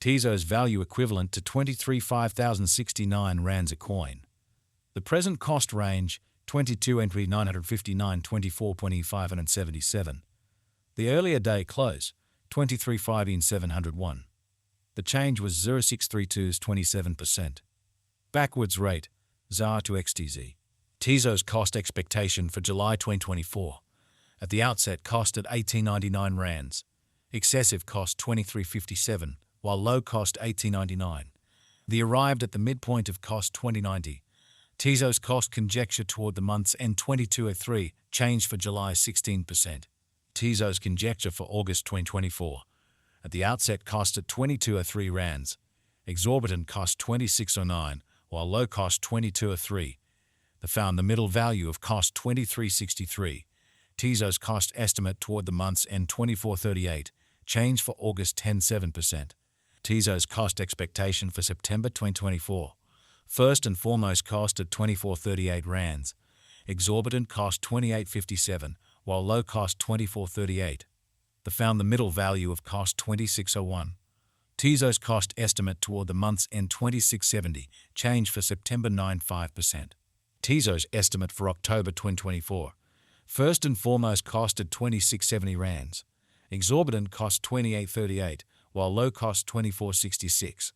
Tezos value equivalent to 23,569 rands a coin. The present cost range 22 entry 959 24.577. The earlier day close 23,701. The change was 0632's 27%. Backwards rate ZAR to XTZ. Tezos cost expectation for July 2024. At the outset cost at 1899 rands. Excessive cost 2357, while low cost 1899. The arrived at the midpoint of cost 2090. Tezos cost conjecture toward the month's end 2203, change for July 16%. Tezos conjecture for August 2024. At the outset cost at 2203 rands. Exorbitant cost 2609, while low cost 2203. The found the middle value of cost 2363. Tezos cost estimate toward the month's end 2438, change for August 10.7%. Tezos cost expectation for September 2024. First and foremost cost at 2438 rands. Exorbitant cost 2857, while low cost 2438. The found the middle value of cost 2601. Tezos cost estimate toward the month's end 2670, change for September 9.5%. Tezos estimate for October 2024. First and foremost cost at 2670 rands. Exorbitant cost 2838, while low cost 2466.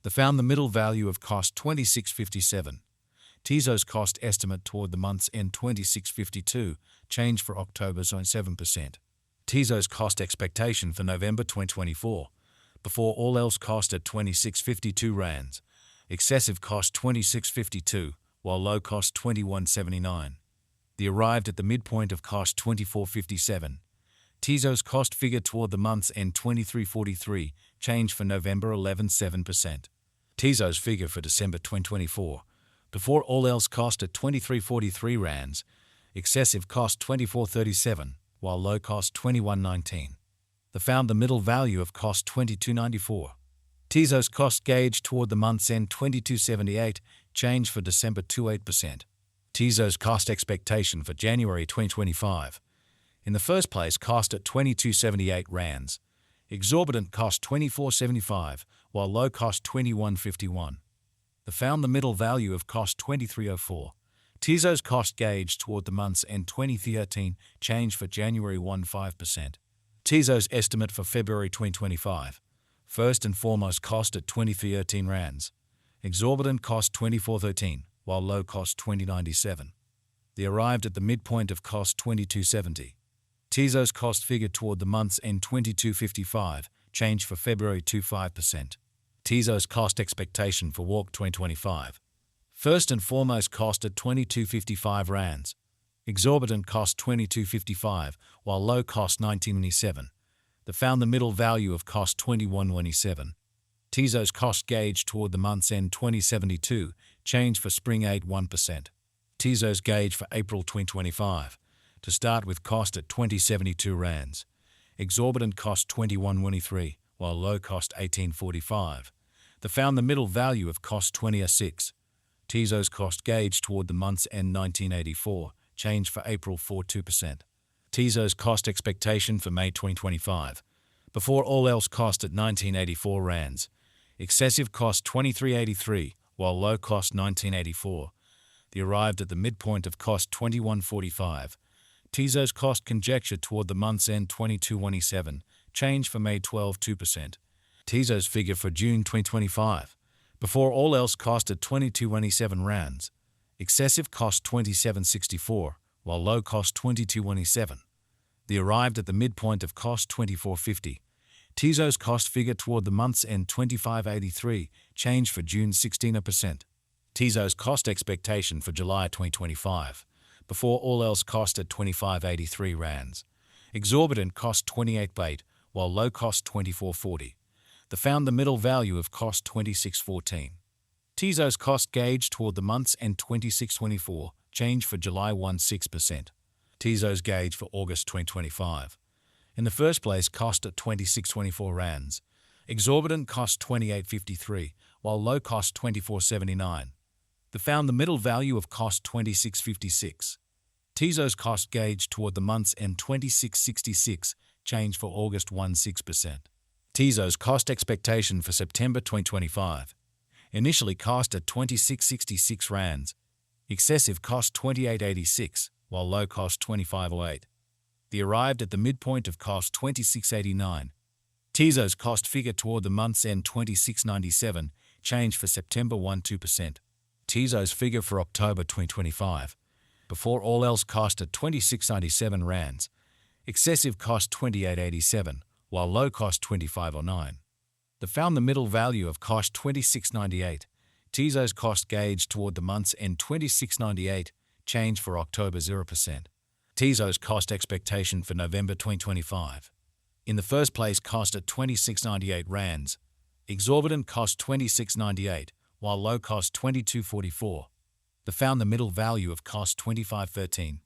The found the middle value of cost 2657. Tezos cost estimate toward the month's end 2652, change for October's on 7%. Tezos cost expectation for November 2024. Before all else cost at 2652 rands. Excessive cost 2652, while low cost 2179. The arrived at the midpoint of cost 2457. Tezos cost figure toward the month's end 2343, change for November 11.7%. Tezos figure for December 2024. Before all else cost at 2343 rands. Excessive cost 2437, while low cost 2119. The found the middle value of cost 2294. Tezos cost gauge toward the month's end 2278, change for December 28%. Tezos cost expectation for January 2025. In the first place cost at 2278 rands. Exorbitant cost 2475, while low cost 2151. The found the middle value of cost 2304. Tezos cost gauge toward the month's end 2013, change for January 15%. Tezos estimate for February 2025. First and foremost cost at 2313 rands. Exorbitant cost 2413, while low cost 2097. The arrived at the midpoint of cost 2270. Tezos cost figure toward the month's end 2255, change for February 25%. Tezos cost expectation for Walk 2025. First and foremost cost at 2255 rands. Exorbitant cost 2255, while low cost 1997. The found the middle value of cost 2127. Tezos cost gauge toward the month's end 2072, change for spring 81%. Tezos gauge for April 2025. To start with cost at 2072 rands. Exorbitant cost 2123, while low cost 1845. The found the middle value of cost 2006. Tezos cost gauge toward the month's end 1984, change for April 42%. Tezos cost expectation for May 2025. Before all else cost at 1984 rands. Excessive cost 2383, while low cost 1984. The arrived at the midpoint of cost 2145. Tezos cost conjecture toward the month's end 2217, change for May 12.2%. Tezos figure for June 2025. Before all else cost at 2227 rands. Excessive cost 2764, while low cost 2227. The arrived at the midpoint of cost 2450. Tezos cost figure toward the month's end 2583, change for June 16%. Tezos cost expectation for July 2025. Before all else cost at 2583 rands. Exorbitant cost 28.8, while low cost 2440. The found the middle value of cost 2614. Tezos cost gauge toward the month's end 2624, change for July 16%. Tezos gauge for August 2025. In the first place cost at 2624 rands. Exorbitant cost 2853, while low cost 2479. The found the middle value of cost 2656. Tezos cost gauge toward the month's end 2666, change for August 16%. Tezos cost expectation for September 2025. Initially cost at 26.66 rands. Excessive cost 28.86, while low cost 25.08. The arrived at the midpoint of cost 26.89. Tezos cost figure toward the month's end 26.97, change for September 12%. Tezos figure for October 2025. Before all else cost at 26.97 rands. Excessive cost 28.87, while low cost 25.09. The found the middle value of cost 26.98. Tezos cost gauge toward the month's end 26.98, change for October 0%. Tezos cost expectation for November 2025. In the first place cost at 26.98 rands. Exorbitant cost 26.98, while low cost 22.44. The found the middle value of cost 25.13.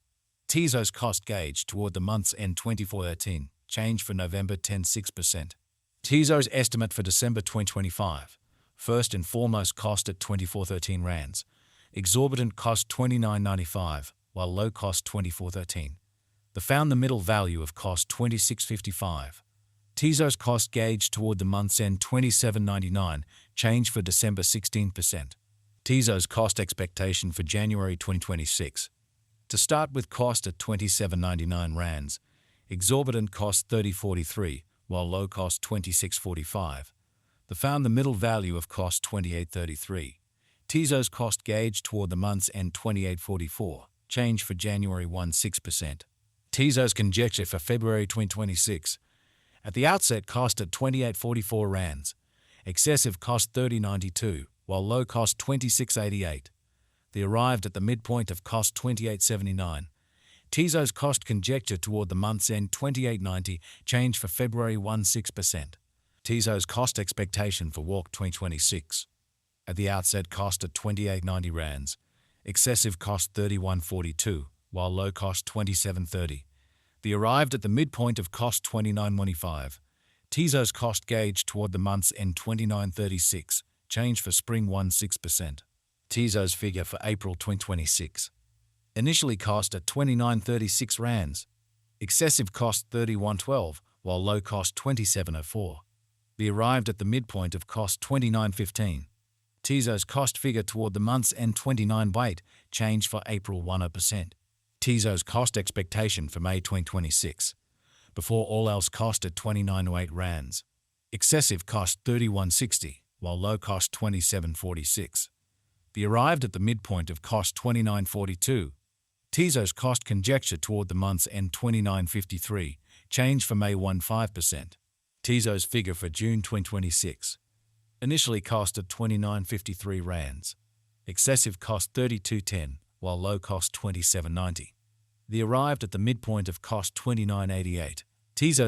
Tezos cost gauge toward the month's end 24.13, change for November 10.6%. Tezos estimate for December 2025. First and foremost cost at 24.13 rands. Exorbitant cost 29.95, while low cost 24.13. The found the middle value of cost 26.55. Tezos cost gauge toward the month's end 27.99, change for December 16%. Tezos cost expectation for January 2026. To start with cost at 27.99 rands. Exorbitant cost 30.43, while low cost 26.45. The found the middle value of cost 28.33. Tezos cost gauge toward the month's end 28.44, change for January 6%. Tezos conjecture for February 2026. At the outset cost at 28.44 rands. Excessive cost 30.92, while low cost 26.88. The arrived at the midpoint of cost 28.79. Tezos cost conjecture toward the month's end 28.90, change for February 6%. Tezos cost expectation for Walk 2026. At the outset cost at 28.90 rands. Excessive cost 31.42, while low cost 27.30. The arrived at the midpoint of cost 29.25. Tezos cost gauge toward the month's end 29.36, change for spring 6%. Tezos figure for April 2026. Initially cost at 29.36 rands. Excessive cost 31.12, while low cost 27.04. The arrived at the midpoint of cost 29.15. Tezos cost figure toward the month's end 29.8, change for April 1%. Tezos cost expectation for May 2026. Before all else cost at 29.08 rands. Excessive cost 31.60, while low cost 27.46. The arrived at the midpoint of cost 29.42. Tezos cost conjecture toward the month's end 29.53, change for May 5%. Tezos figure for June 2026. Initially cost at 29.53 rands. Excessive cost 32.10, while low cost 27.90. The arrived at the midpoint of cost 29.88. Tezos